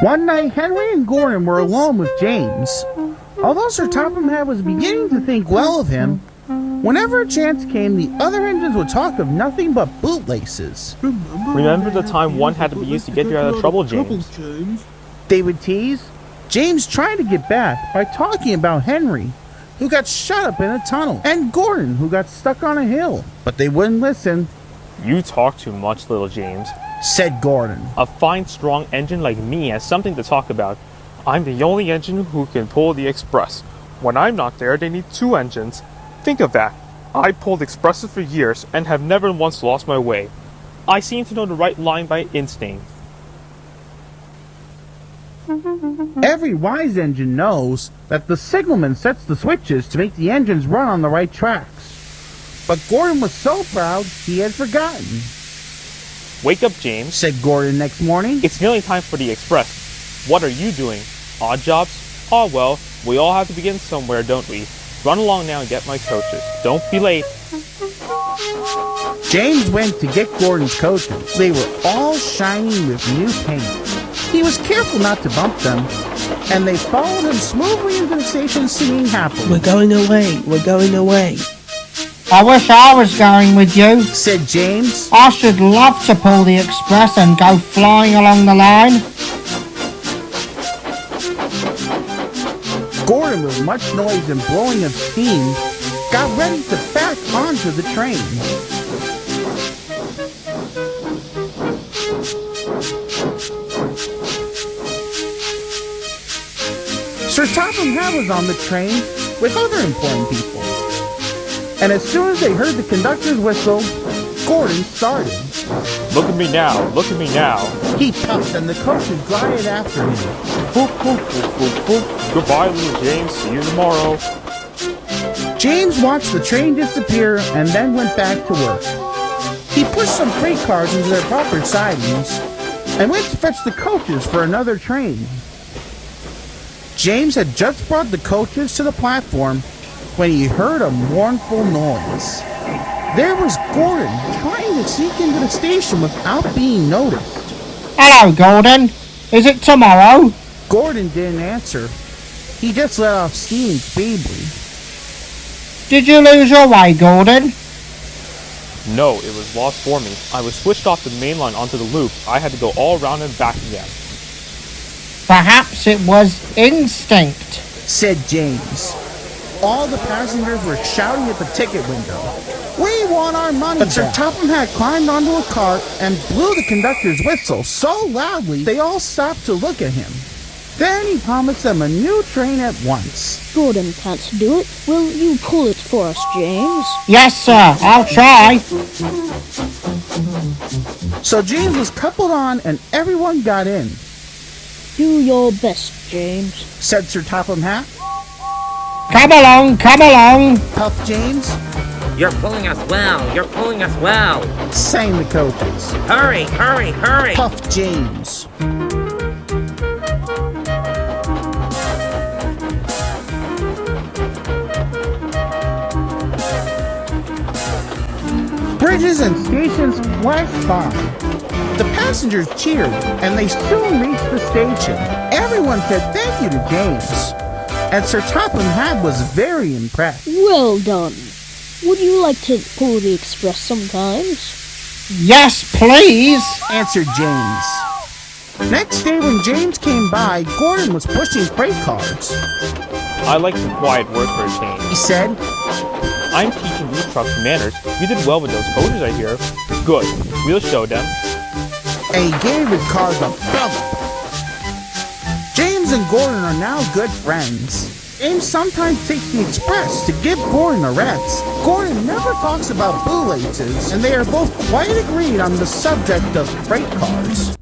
One night, Henry and Gordon were alone with James. Although Sir Topham Hatt was beginning to think well of him, whenever a chance came, the other engines would talk of nothing but bootlaces. Remember the time one had to be used to get you out of trouble, James? They would tease. James tried to get back by talking about Henry, who got shut up in a tunnel, and Gordon, who got stuck on a hill. But they wouldn't listen. You talk too much, little James, said Gordon. A fine, strong engine like me has something to talk about. I'm the only engine who can pull the express. When I'm not there, they need two engines. Think of that. I pulled expresses for years and have never once lost my way. I seem to know the right line by instinct. Every wise engine knows that the signalman sets the switches to make the engines run on the right tracks. But Gordon was so proud he had forgotten. Wake up, James, said Gordon next morning. It's nearly time for the express. What are you doing? Odd jobs? Oh well, we all have to begin somewhere, don't we? Run along now and get my coaches. Don't be late. James went to get Gordon's coaches. They were all shiny with new paint. He was careful not to bump them, and they followed him smoothly into the station singing happily. We're going away, we're going away. I wish I was going with you, said James. I should love to pull the express and go flying along the line. Gordon, with much noise and blowing of steam, got ready to back onto the train. Sir Topham Hatt was on the train with other important people. And as soon as they heard the conductor's whistle, Gordon started. Look at me now, look at me now. He puffed and the coaches glided after him. Boop, boop, boop, boop, boop. Goodbye, little James. See you tomorrow. James watched the train disappear and then went back to work. He pushed some freight cars into their proper sidings and went to fetch the coaches for another train. James had just brought the coaches to the platform when he heard a mournful noise. There was Gordon trying to sneak into the station without being noticed. Hello, Gordon. Is it tomorrow? Gordon didn't answer. He just let off steam feebly. Did you lose your way, Gordon? No, it was lost for me. I was switched off the main line onto the loop. I had to go all around and back again. Perhaps it was instinct, said James. All the passengers were shouting at the ticket window. We want our money back. But Sir Topham Hatt climbed onto a cart and blew the conductor's whistle so loudly they all stopped to look at him. Then he promised them a new train at once. Gordon can't do it. Will you pull it for us, James? Yes, sir. I'll try. So James was coupled on and everyone got in. Do your best, James, said Sir Topham Hatt. Come along, puffed James. You're pulling us well, you're pulling us well, sang the coaches. Hurry, hurry, hurry, puffed James. Bridges and stations flashed by. The passengers cheered, and they soon reached the station. Everyone said thank you to James, and Sir Topham Hatt was very impressed. Well done. Would you like to pull the express sometimes? Yes, please, answered James. Next day when James came by, Gordon was pushing freight cars. I like some quiet work for a change, he said. I'm teaching these trucks manners. You did well with those coaches, I hear. Good. We'll show them. And he gave his cars a bellop. James and Gordon are now good friends. James sometimes takes the express to give Gordon a rest. Gordon never talks about bootlaces, and they are both quite agreed on the subject of freight cars.